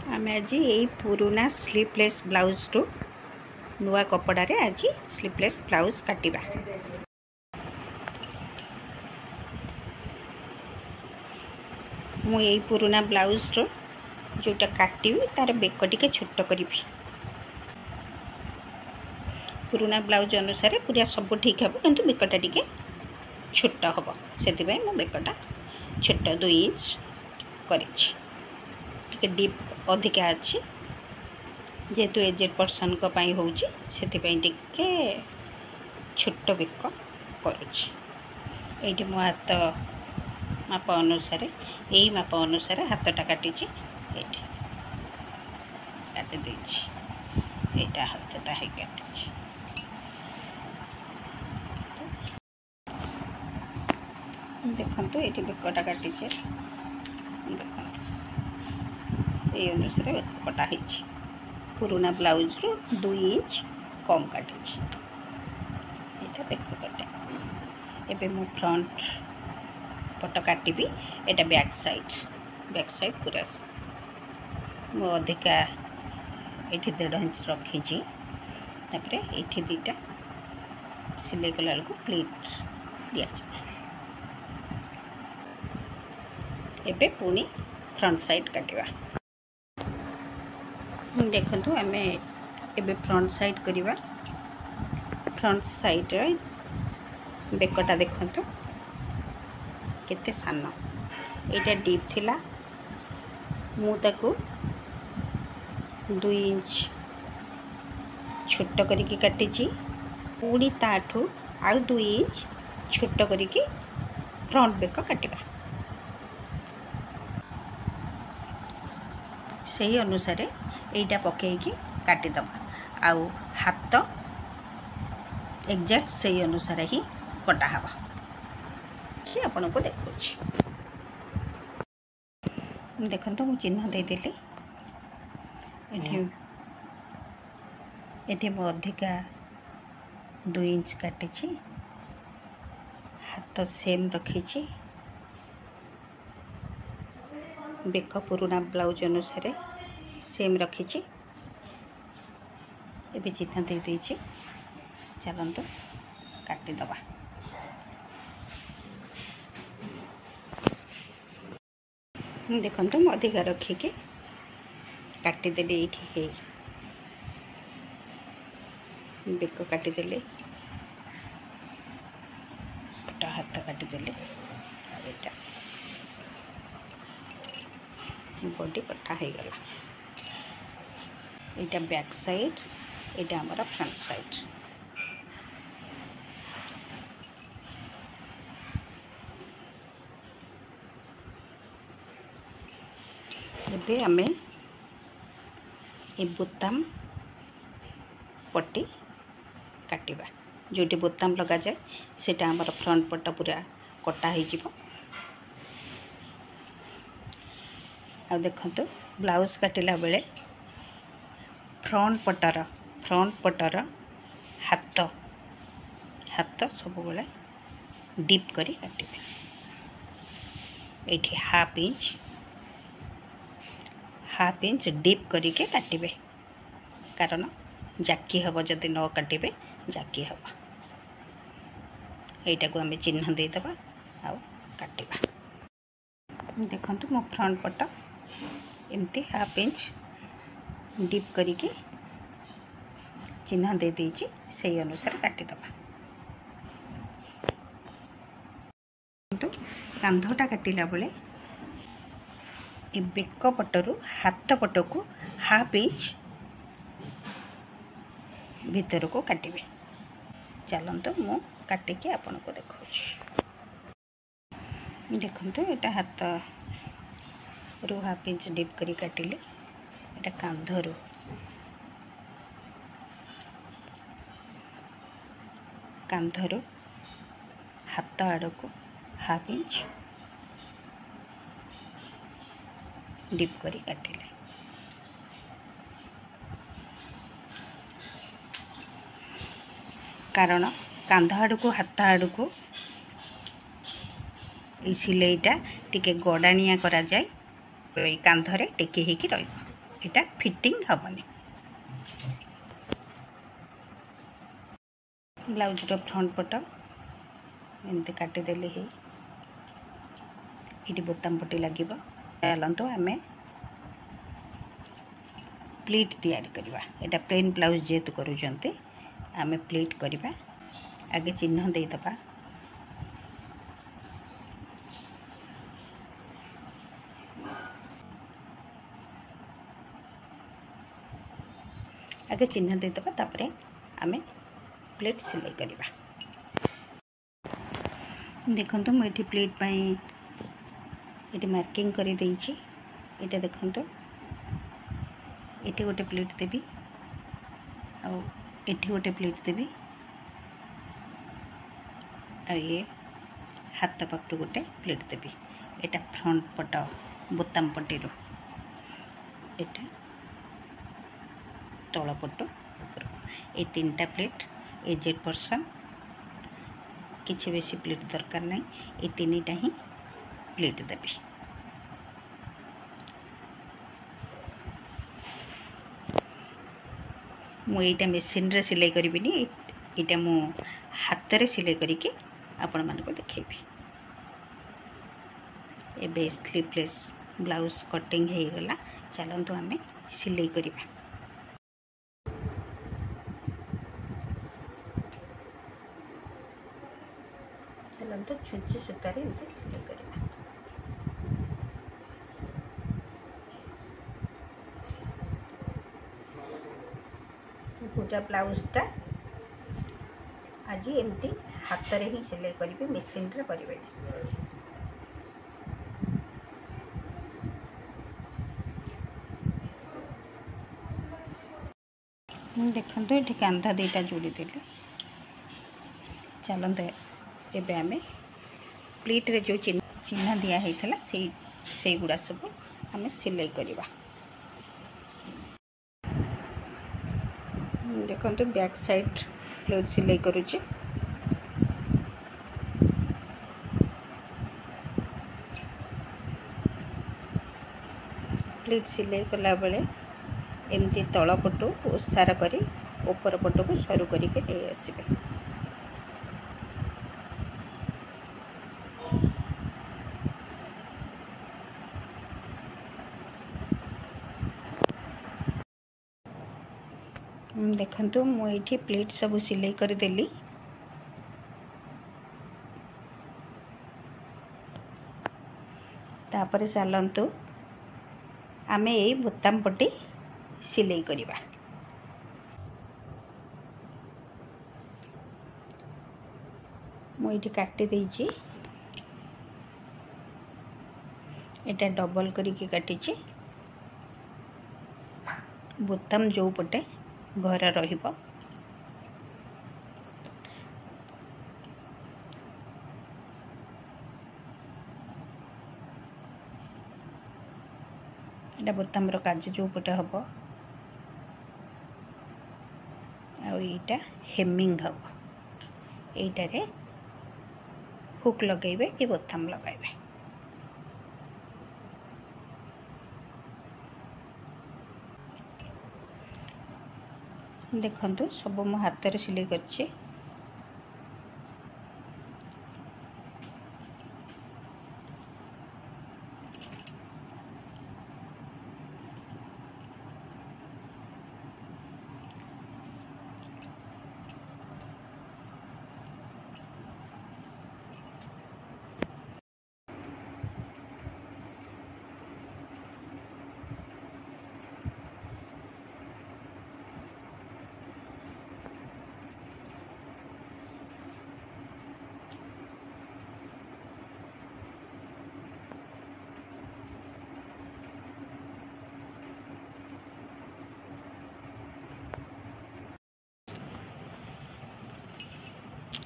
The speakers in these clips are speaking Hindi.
आमे आज यही पुराना स्लीवलेस ब्लाउज टू नुआ कपड़ा रे आज स्लीवलेस ब्लाउज काटिबा। मु यही पुराना ब्लाउज रो जोटा काटिबी तार बेक टिके छोट करी। पुराना ब्लाउज अनुसार पूरा सब ठीक हे किंतु बेकटा टिके छोट हम से मो बेकटा छोट 2 इंच करिछि। डीप अधिका अच्छी जेहेतु एजेड पर्सन को पाई होउची सेति टिके छोट बेक करुछि। एठी मो हाथ माप अनुसार यही माप अनुसार हाथटा काटिछि। एठी काटि देछि। एटा हाथटा हे काटिछि। देखंतु एठी बेकटा काटिछि। ये अनुसार कटा है। पुराना ब्लाउज रो 2 इंच कम काटी। यहाँ बेक कटे एबे मु फ्रंट पट काटिबी। एटा बैक साइड पूरा मो अधिका ये 1.5 इंच रखी। तापरे ये दीटा सिलाई कला को प्लीट दिया जाए। एबे पुणी फ्रंट साइड काटिबा। देखो आम एबे फ्रंट साइड करिबा। फ्रंट साइड रे बेकटा देखो केते सान। एटा डीप थिला मु ताकू 2 इंच छोट करिकी काटिची। पूरी ताठू आउ 2 इंच छोट करिकी फ्रंट बेक काटिबा। सही अनुसार एटा पकईकी काटिदबा। आउ हाथ एग्जैक्ट सही अनुसार ही कटा हवा कि आपन को देखुछि। देखंतु मु चिन्ह दे देली। एठी मो अधिका 2 इंच काटिछि। हाथ सेम रखिछि। बेक पुराना ब्लाउज अनुसार सेम रखिछि। एबे चिन्ह दे देछि। चलंतु काटि दबा। देखंतु अधिका रखिके काटि देले। एठी हे बेक काटि देले। हाथ काटि देले। एटा बॉडी कटा हो गला। एटा बैक साइड एटा हमारा फ्रंट साइड। एबे हमें ए बोताम पट्टी काटिबा। जोटी बोताम लगा जाए सेटा हमारा फ्रंट पट्टा पूरा कटा हो जिवो। आ देखंतु ब्लाउज काटिला बेले फ्रंट पटर हाथ सब बेले डीप करी काटिबे। एठी हाफ इंच डीप करी के काटिबे। कारण जाकी हबो जदि न काटिबे जाकी हबो। एटा को हमें चिन्ह दे दबा आ काटिबा। देखंतु मो फ्रंट पट एमती हाफ इंच डीप करिके चिन्ह दे देछि। सही अनुसार काटि दबा। तो कांधटा काटिला बेले ए बेक पटरू हाथ पट को हाफ इंच भीतर को काटिबे। चलंतु मु काटिके आपन को देखौछि। देखंतु एटा हाथ रू हाफ इंच डीप करी काटिले। एटा कांधरू हाथ आड़ को हाफ इंच डीप करी काटिले। कारण कांध आड़ को हाथ आड़ को सिलाईटा टिके गड़ाणिया करा जाए। कांधरे टेकी होकी रही। एटा फिटिंग हबनी। ब्लाउज रो फ्रंट पट एमती काटिदेली है ये बोताम पट्टी लगे। चलते आम प्लीट तैयारी करवा। एटा प्लेन ब्लाउज जेहेतु करुँचे आम प्लीट करवा। आगे चिन्ह देदबा आगे चिन्ह देदबा तापरे आम प्लेट सिलाई करवा। देखो मुझे प्लेट पाई ये मार्किंग कर देइछि। एटा देखो ये गोटे प्लेट देवी आठी गोटे प्लेट देवी ये हाथ पाखु गोटे प्लेट देवी। एटा फ्रंट पट बोताम पट्टी एटा तल पट ये तीन टा प्लेट एजेड पर्सन किसी बेसी प्लेट दरकार नहीं। ये तीन टा ही प्लेट देवी। मुझे मेसीन रे सिलाई करिबिनी। एटा मु हाथ रे सिलाई करके आपण मान को देखेबी। एबे स्लीवलेस ब्लाउज कटिंग हो गला। चलतु आम सिलाई करवा। चलतु छुंची सूतार एमती सिलाई करवा। पूरा ब्लाउजटा आज एमती हाथ रे ही सिलाई करी मेसीन रे करें। देखते ये कांधा दीटा जोड़ी देले। चलते एबे आम प्लीट रे जो चिन्ह दिया होता से गुड़ा सब आम सिलाई करवा। देखते बैक साइड प्लेट सिलाई करुचे। प्लेट सिलाई कला बेले एमती तल पटू ओसार करी ऊपर पट को सरू करके ले आसबे। देखंतु मुझे प्लेट सब सिलाई करदेली। तापर चलतु आमे यही बोताम पट्टी सिलाई करवा। मुझे काटी देइछि। एटा डबल करके काटिछि। बोताम जो पटे घर रहिबो एटा बोताम रो काज जो पटे हबो आईटा हेमिंग हम यहीटारे हुक लगेबे कि बोताम लगाइबे। देखंतु सब मो हाथ रे सिलाई करछि।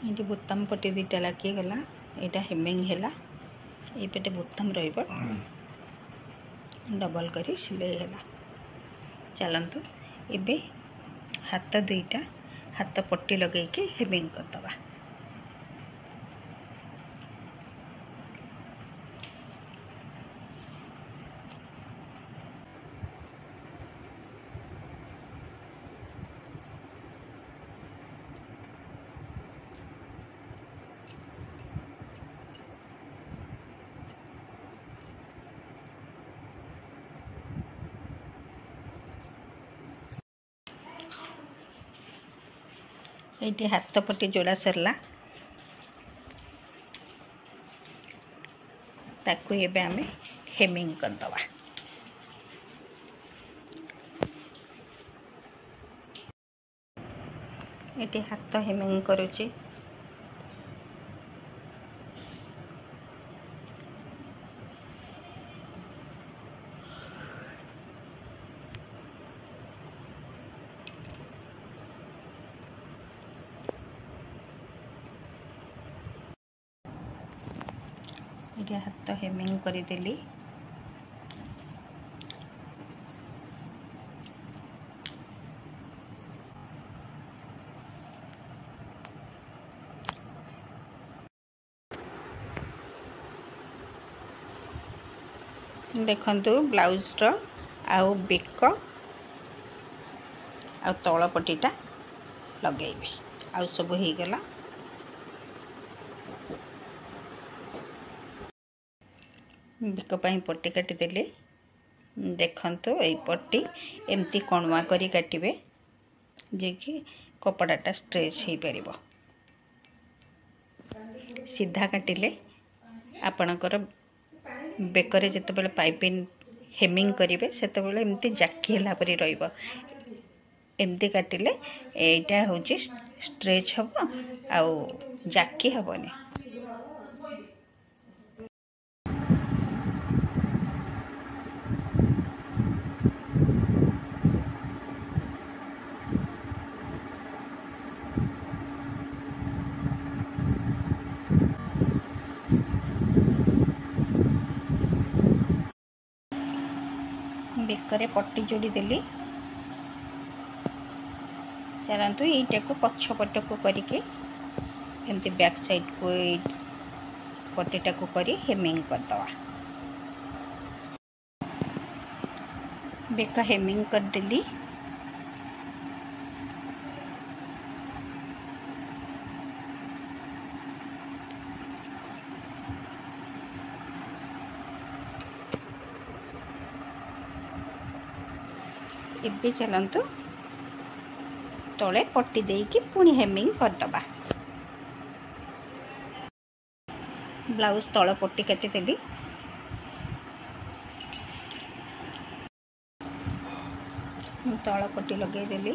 ये बोताम पट्टी दुईटा लगे गला। यहाँ हेमिंग है ये पेटे बोताम रहिबो डबल करी सिलाई है। चलतु एबे हाथ दुईटा हाथ पट्टी लगे कि हेमिंग करदबा। ये हाथ पट्टी जोड़ा सरला ताकू एबे आमे हेमिंग कर दवा। ये हाथ हेमिंग करुची ये हाथ हेमिंग करदेली। देखंतु ब्लाउज रो आउ बेक आ तळ पट्टीटा लगेबी आउ सब हो गला। बेक पाई पट्टी काटी देले। देखंतु एई पट्टी एमती कणवा करी काटिबे जे कि कपड़ाटा स्ट्रेच हो परिबो। सीधा काटिले आपणकर बेकरे जिते बेले पाइपिंग हेमिंग करेंगे से एमती जाकी है परी रहिबो। एमती काटिले एटा होची स्ट्रेच हबो आउ जाकी हबोनी। बेकरे पट्टी जोड़ी देली। चलतु यहीटा को पछपट को करके एमती बैक साइड को पट्टीटा को करी हेमिंग करदवा। बेक हेमिंग कर देली। एबे चलतु तले पट्टी देकी पुणी हेमिंग करदबा। ब्लाउज तल पट्टी काटी देली। तल पट्टी लगे देली।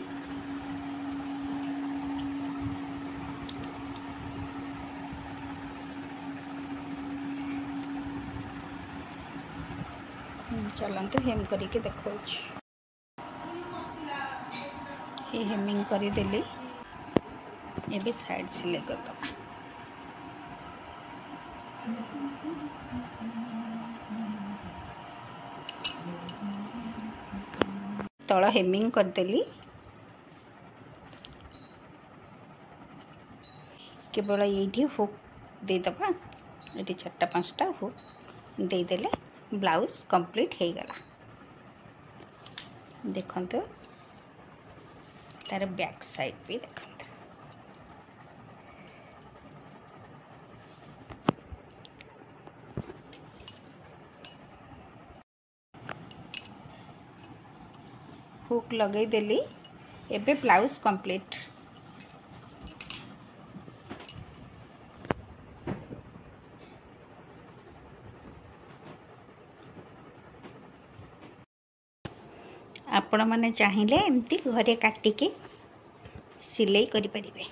चलतु हेम करके देखौछि। ये हेमिंग करी देली। ये भी साइड सिलाई कर दबा। तଳ हेमिंग कर देली। केवल ये हुक दे दबा। ये 4-5टा हुक दे देले ब्लाउज कंप्लीट हो गला। देखंतु तार बैक साइड भी देखंतु। हुक लगे देली। एबे ब्लाउज कंप्लीट। आपण माने चाहिए एमती घरे काटिके सिलाई करि परिबे।